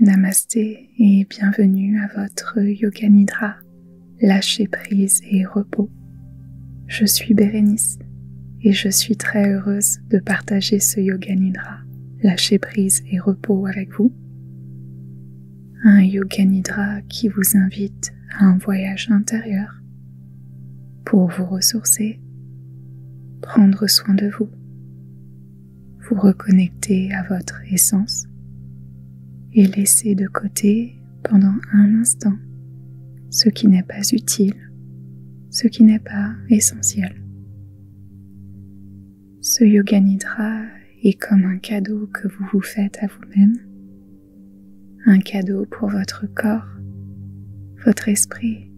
Namasté et bienvenue à votre Yoga Nidra, lâcher prise et repos. Je suis Bérénice et je suis très heureuse de partager ce Yoga Nidra, lâcher prise et repos avec vous. Un Yoga Nidra qui vous invite à un voyage intérieur pour vous ressourcer, prendre soin de vous, vous reconnecter à votre essence et laisser de côté pendant un instant ce qui n'est pas utile, ce qui n'est pas essentiel. Ce Yoga Nidra est comme un cadeau que vous vous faites à vous-même, un cadeau pour votre corps, votre esprit,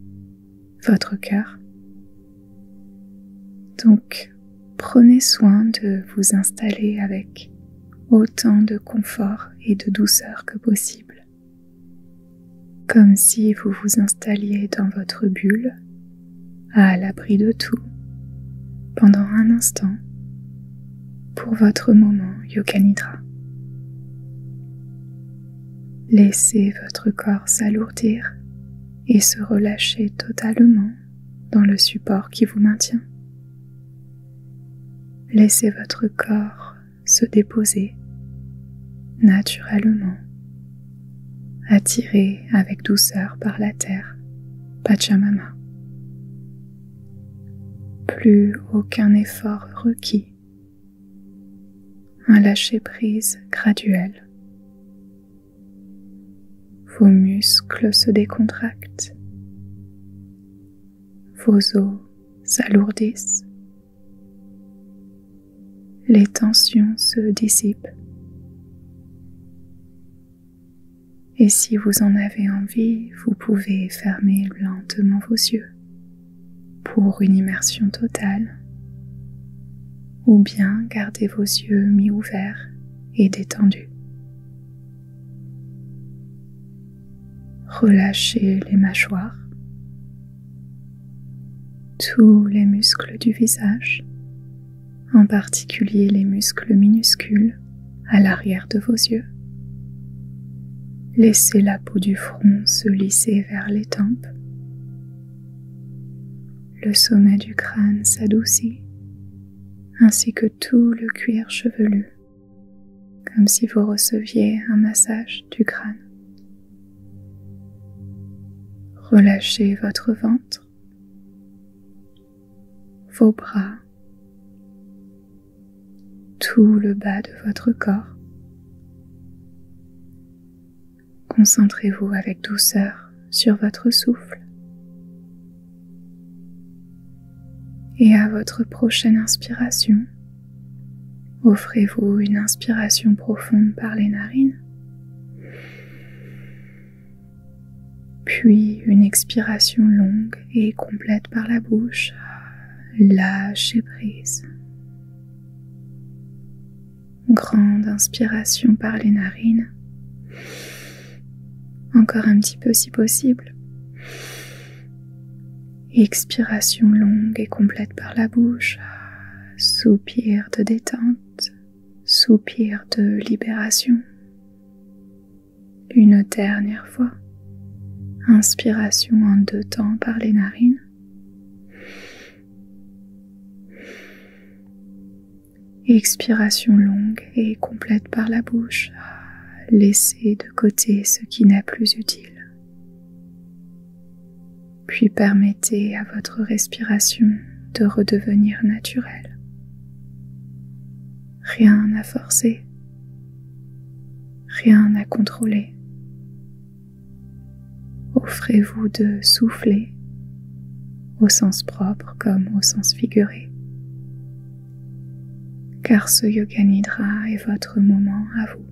votre cœur. Donc, prenez soin de vous installer avec autant de confort et de douceur que possible, comme si vous vous installiez dans votre bulle, à l'abri de tout, pendant un instant, pour votre moment Yoga Nidra. Laissez votre corps s'alourdir et se relâcher totalement dans le support qui vous maintient. Laissez votre corps se déposer naturellement, attiré avec douceur par la terre, Pachamama. Plus aucun effort requis, un lâcher-prise graduel. Vos muscles se décontractent, vos os s'alourdissent, les tensions se dissipent. Et si vous en avez envie, vous pouvez fermer lentement vos yeux pour une immersion totale, ou bien garder vos yeux mi-ouverts et détendus. Relâchez les mâchoires, tous les muscles du visage, en particulier les muscles minuscules à l'arrière de vos yeux. Laissez la peau du front se lisser vers les tempes. Le sommet du crâne s'adoucit, ainsi que tout le cuir chevelu, comme si vous receviez un massage du crâne. Relâchez votre ventre, vos bras, tout le bas de votre corps. Concentrez-vous avec douceur sur votre souffle. Et à votre prochaine inspiration, offrez-vous une inspiration profonde par les narines, puis une expiration longue et complète par la bouche. Lâchez prise. Grande inspiration par les narines. Encore un petit peu si possible. Expiration longue et complète par la bouche. Soupir de détente. Soupir de libération. Une dernière fois. Inspiration en 2 temps par les narines. Expiration longue et complète par la bouche. Laissez de côté ce qui n'est plus utile. Puis permettez à votre respiration de redevenir naturelle. Rien à forcer, rien à contrôler. Offrez-vous de souffler, au sens propre comme au sens figuré. Car ce Yoga Nidra est votre moment à vous.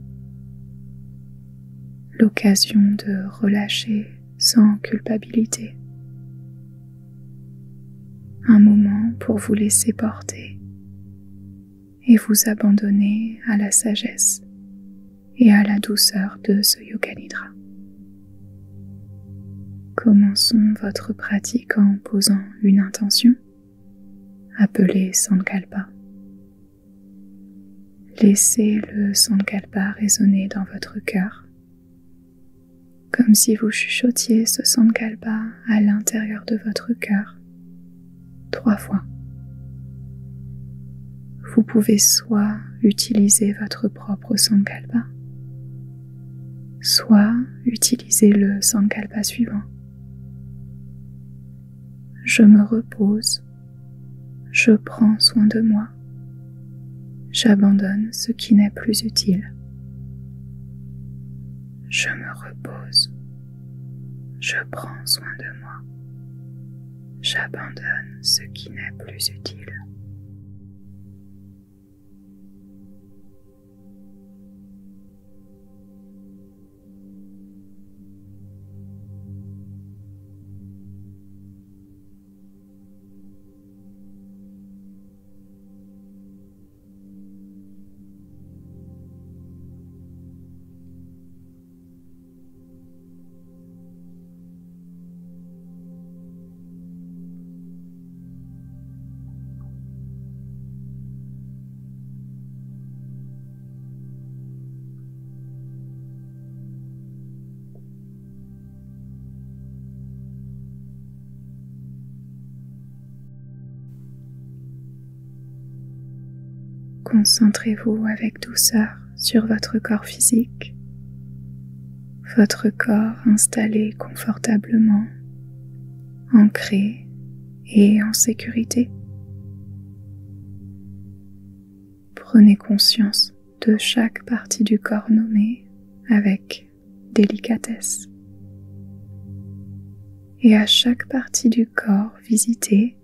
L'occasion de relâcher sans culpabilité. Un moment pour vous laisser porter et vous abandonner à la sagesse et à la douceur de ce Yoga Nidra. Commençons votre pratique en posant une intention, appelée Sankalpa. Laissez le Sankalpa résonner dans votre cœur comme si vous chuchotiez ce Sankalpa à l'intérieur de votre cœur 3 fois. Vous pouvez soit utiliser votre propre Sankalpa, soit utiliser le Sankalpa suivant. Je me repose, je prends soin de moi, j'abandonne ce qui n'est plus utile. Je me repose, je prends soin de moi, j'abandonne ce qui n'est plus utile. Concentrez-vous avec douceur sur votre corps physique, votre corps installé confortablement, ancré et en sécurité. Prenez conscience de chaque partie du corps nommée avec délicatesse. Et à chaque partie du corps visitée,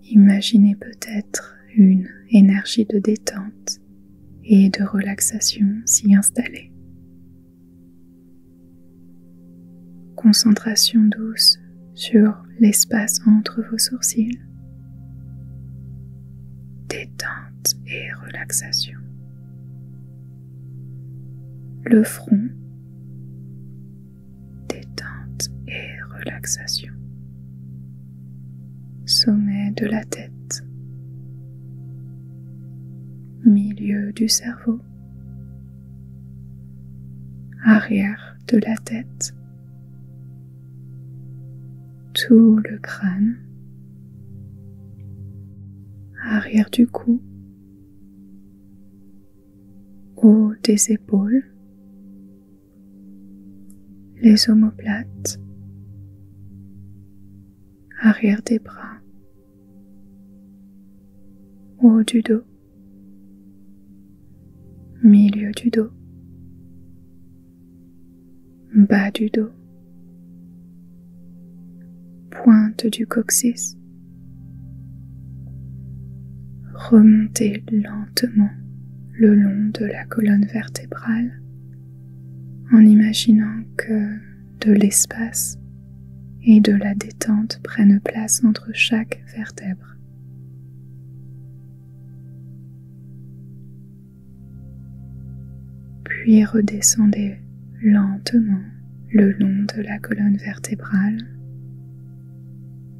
imaginez peut-être une énergie de détente et de relaxation s'y installer. Concentration douce sur l'espace entre vos sourcils. Détente et relaxation. Le front. Détente et relaxation. Sommet de la tête. Milieu du cerveau, arrière de la tête, tout le crâne, arrière du cou, haut des épaules, les omoplates, arrière des bras, haut du dos, milieu du dos, bas du dos, pointe du coccyx. Remontez lentement le long de la colonne vertébrale en imaginant que de l'espace et de la détente prennent place entre chaque vertèbre. Puis redescendez lentement le long de la colonne vertébrale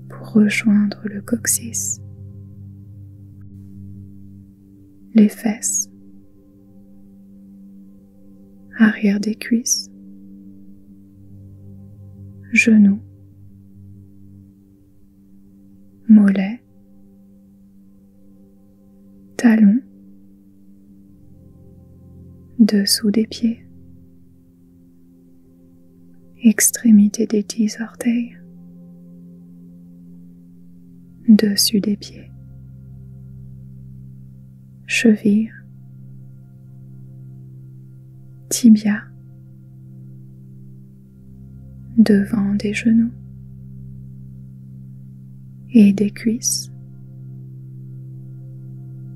pour rejoindre le coccyx, les fesses, arrière des cuisses, genoux, mollets, talons, dessous des pieds, extrémité des 10 orteils, dessus des pieds, cheville, tibia, devant des genoux et des cuisses,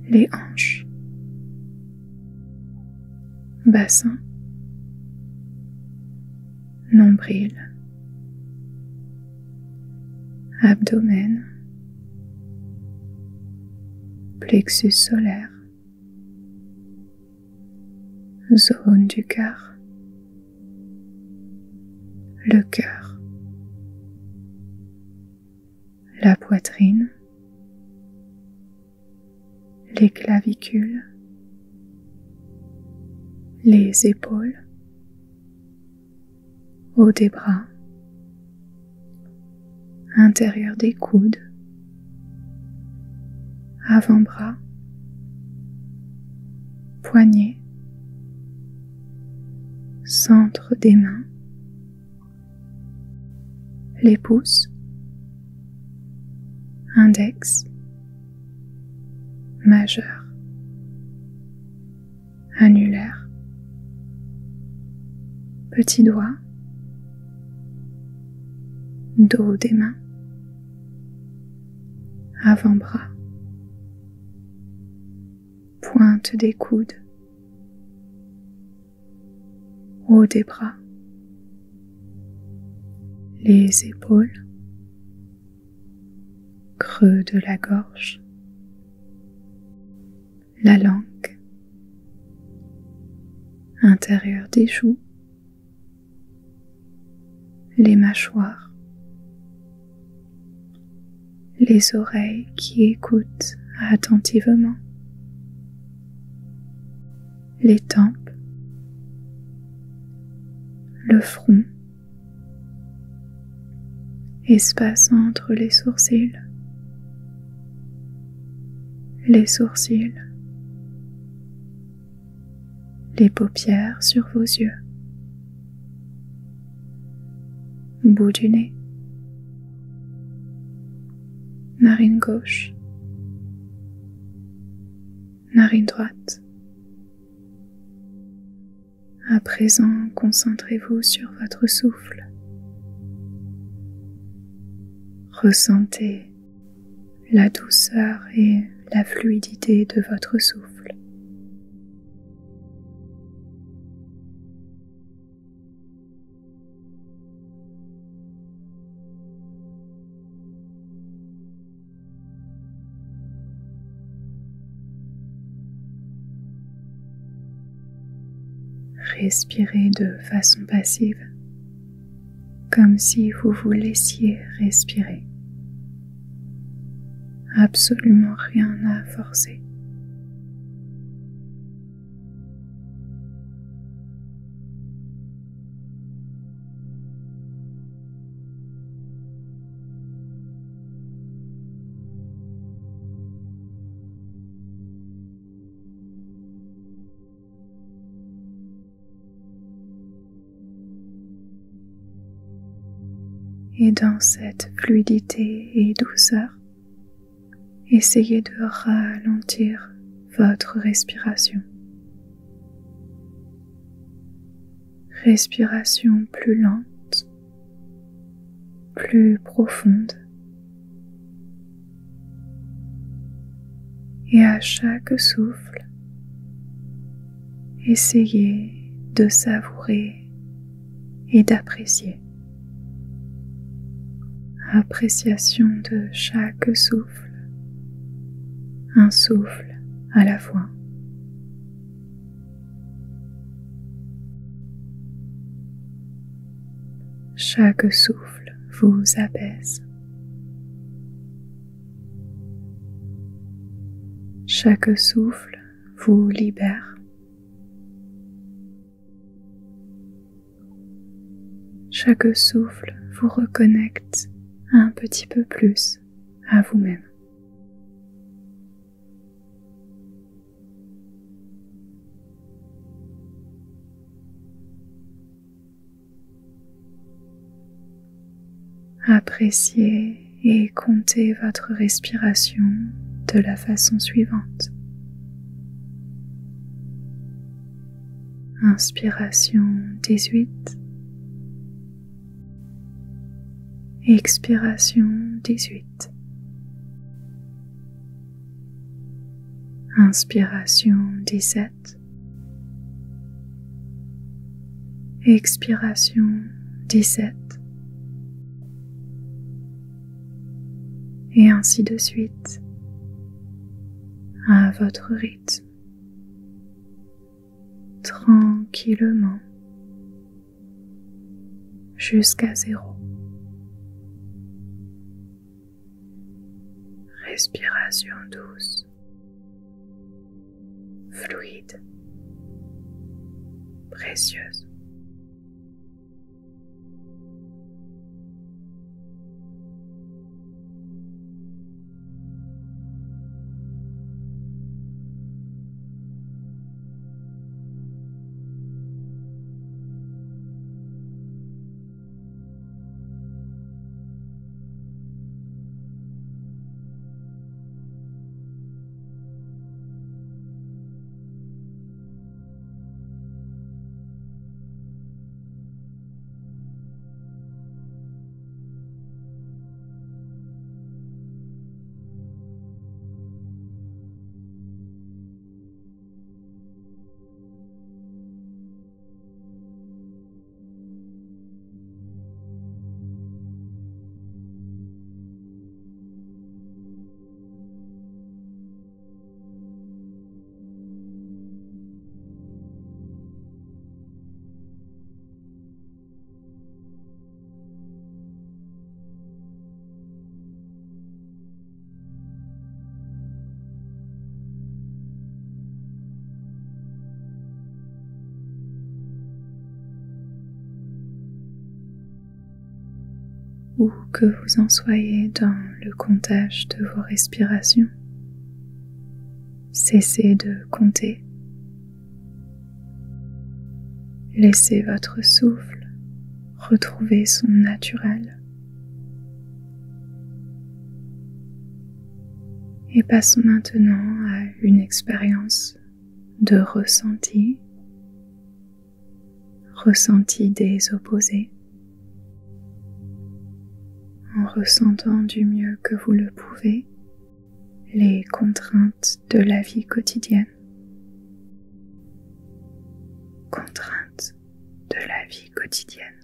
les hanches, bassin, nombril, abdomen, plexus solaire, zone du cœur, le cœur, la poitrine, les clavicules, les épaules, haut des bras, intérieur des coudes, avant-bras, poignets, centre des mains, les pouces, index, majeur, annulaire, petit doigt, dos des mains, avant-bras, pointe des coudes, haut des bras, les épaules, creux de la gorge, la langue, intérieur des joues, les mâchoires, les oreilles qui écoutent attentivement, les tempes, le front, espace entre les sourcils, les paupières sur vos yeux, bout du nez, narine gauche, narine droite. À présent, concentrez-vous sur votre souffle. Ressentez la douceur et la fluidité de votre souffle. Respirez de façon passive, comme si vous vous laissiez respirer. Absolument rien à forcer. Et dans cette fluidité et douceur, essayez de ralentir votre respiration. Respiration plus lente, plus profonde. Et à chaque souffle, essayez de savourer et d'apprécier. Appréciation de chaque souffle, un souffle à la fois. Chaque souffle vous apaise. Chaque souffle vous libère. Chaque souffle vous reconnecte un petit peu plus à vous-même. Appréciez et comptez votre respiration de la façon suivante. Inspiration 18. Expiration 18. Inspiration 17. Expiration 17. Et ainsi de suite, à votre rythme, tranquillement, jusqu'à 0. Respiration douce, fluide, précieuse. où que vous en soyez dans le comptage de vos respirations, cessez de compter. Laissez votre souffle retrouver son naturel. Et passons maintenant à une expérience de ressenti, ressenti des opposés, en ressentant du mieux que vous le pouvez les contraintes de la vie quotidienne. Contraintes de la vie quotidienne.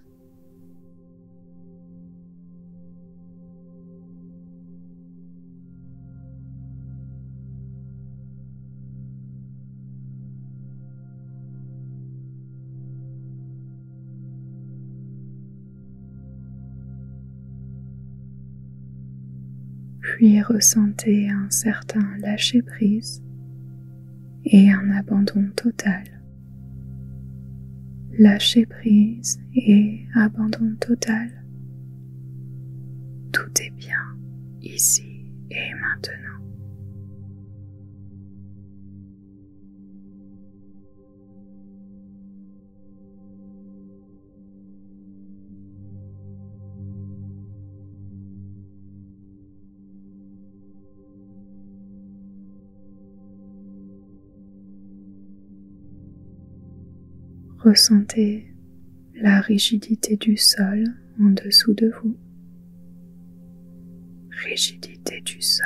Puis ressentez un certain lâcher-prise et un abandon total. Lâcher-prise et abandon total. Tout est bien ici et maintenant. Ressentez la rigidité du sol en dessous de vous. Rigidité du sol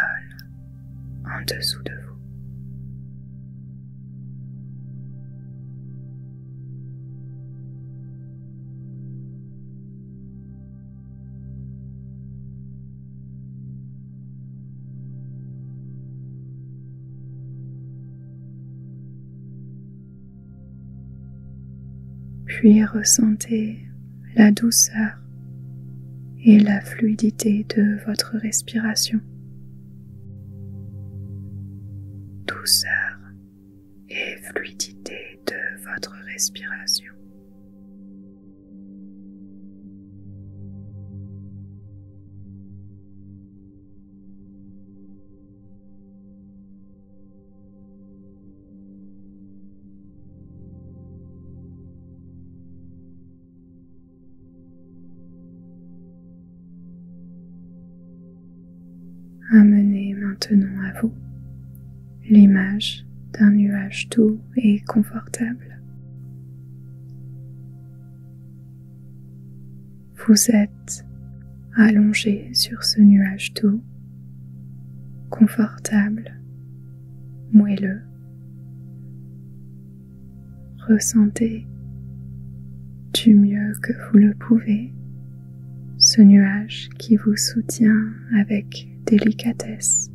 en dessous de vous. Puis ressentez la douceur et la fluidité de votre respiration. Douceur et fluidité de votre respiration. Amenez maintenant à vous l'image d'un nuage doux et confortable. Vous êtes allongé sur ce nuage doux, confortable, moelleux. Ressentez du mieux que vous le pouvez ce nuage qui vous soutient avec délicatesse,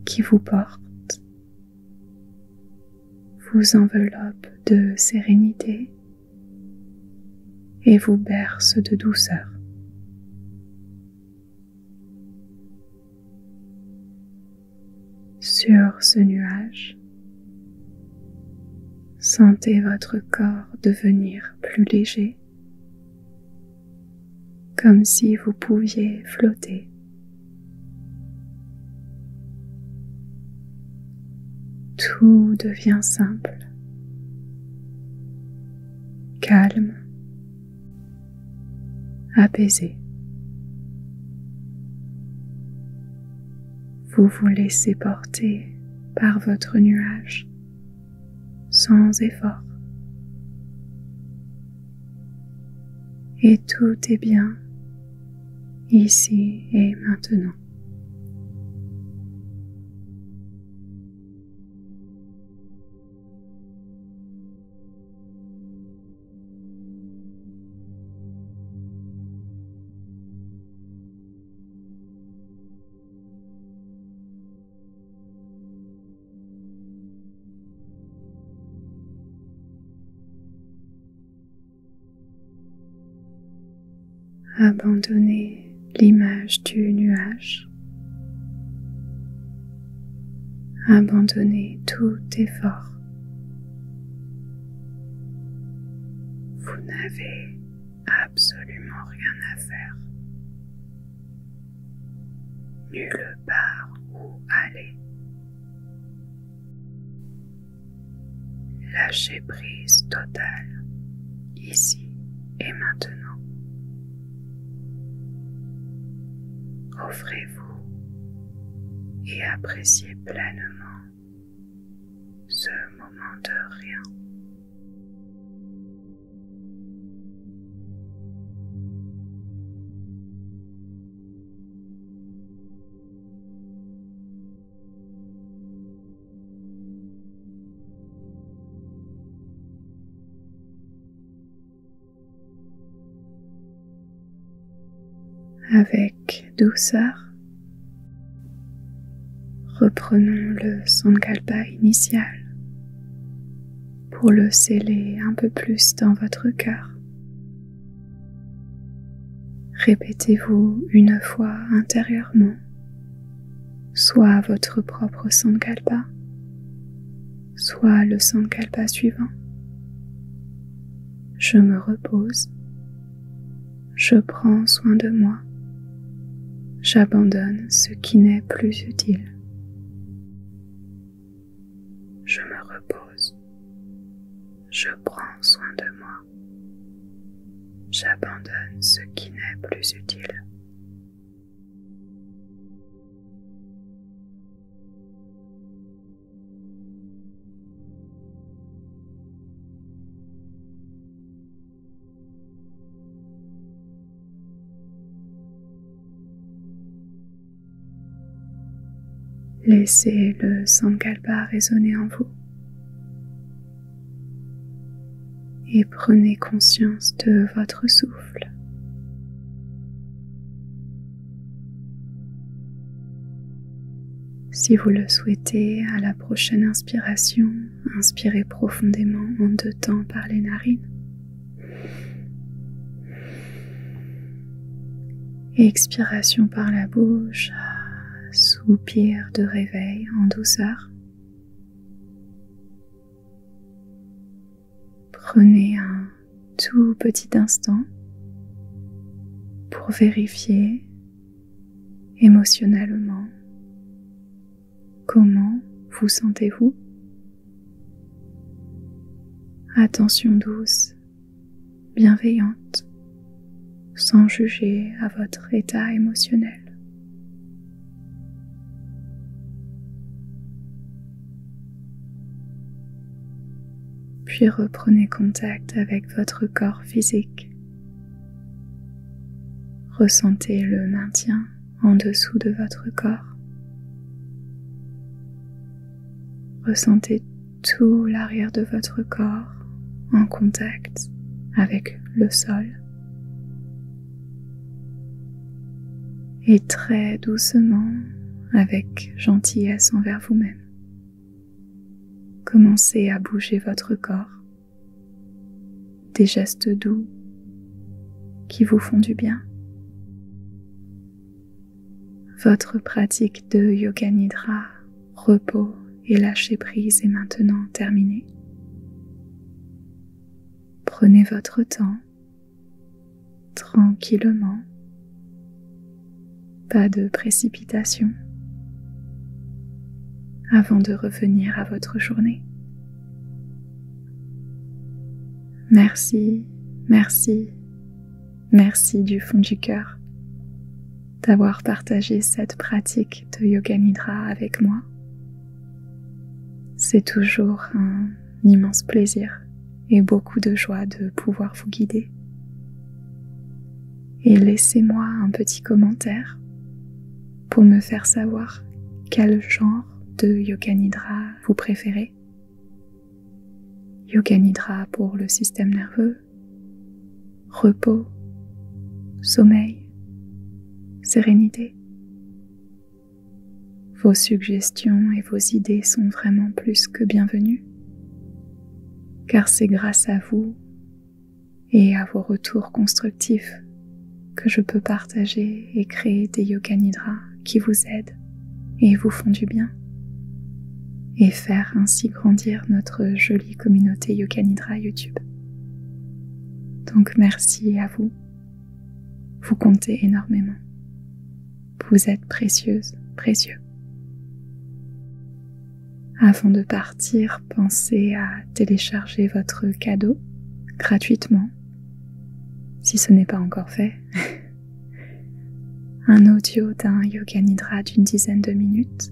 qui vous porte, vous enveloppe de sérénité et vous berce de douceur. Sur ce nuage, sentez votre corps devenir plus léger, comme si vous pouviez flotter. Tout devient simple, calme, apaisé. Vous vous laissez porter par votre nuage sans effort. Et tout est bien ici et maintenant. Abandonnez l'image du nuage. Abandonnez tout effort. Vous n'avez absolument rien à faire. Nulle part où aller. Lâchez prise totale, ici et maintenant. Offrez-vous et appréciez pleinement ce moment de rien. Avec douceur, reprenons le Sankalpa initial pour le sceller un peu plus dans votre cœur. Répétez-vous une fois intérieurement, soit votre propre Sankalpa, soit le Sankalpa suivant. Je me repose, je prends soin de moi. J'abandonne ce qui n'est plus utile. Je me repose. Je prends soin de moi. J'abandonne ce qui n'est plus utile. Laissez le Sankalpa résonner en vous et prenez conscience de votre souffle. Si vous le souhaitez, à la prochaine inspiration, inspirez profondément en 2 temps par les narines. Expiration par la bouche. Soupir de réveil en douceur. Prenez un tout petit instant pour vérifier émotionnellement comment vous sentez-vous. Attention douce, bienveillante, sans juger à votre état émotionnel. Puis reprenez contact avec votre corps physique. Ressentez le maintien en dessous de votre corps. Ressentez tout l'arrière de votre corps en contact avec le sol. Et très doucement, avec gentillesse envers vous-même, commencez à bouger votre corps. Des gestes doux qui vous font du bien. Votre pratique de Yoga Nidra, repos et lâcher prise est maintenant terminée. Prenez votre temps, tranquillement, pas de précipitation, avant de revenir à votre journée. Merci, merci, merci du fond du cœur d'avoir partagé cette pratique de Yoga Nidra avec moi. C'est toujours un immense plaisir et beaucoup de joie de pouvoir vous guider. Et laissez-moi un petit commentaire pour me faire savoir quel genre de Yoga Nidra vous préférez. Yoga Nidra pour le système nerveux, repos, sommeil, sérénité. Vos suggestions et vos idées sont vraiment plus que bienvenues, car c'est grâce à vous et à vos retours constructifs que je peux partager et créer des Yoga Nidra qui vous aident et vous font du bien, et faire ainsi grandir notre jolie communauté Yoga Nidra YouTube. Donc merci à vous. Vous comptez énormément. Vous êtes précieuse, précieux. Avant de partir, pensez à télécharger votre cadeau gratuitement, si ce n'est pas encore fait. Un audio d'un Yoga Nidra d'une dizaine de minutes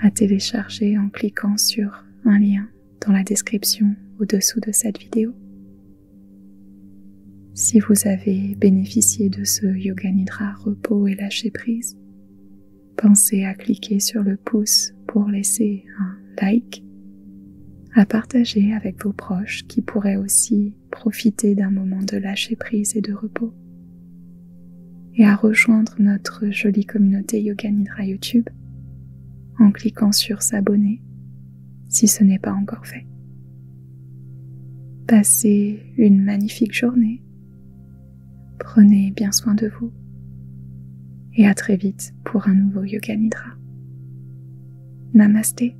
à télécharger en cliquant sur un lien dans la description au-dessous de cette vidéo. Si vous avez bénéficié de ce Yoga Nidra repos et lâcher prise, pensez à cliquer sur le pouce pour laisser un like, à partager avec vos proches qui pourraient aussi profiter d'un moment de lâcher prise et de repos, et à rejoindre notre jolie communauté Yoga Nidra YouTube en cliquant sur s'abonner si ce n'est pas encore fait. Passez une magnifique journée, prenez bien soin de vous et à très vite pour un nouveau Yoga Nidra. Namasté.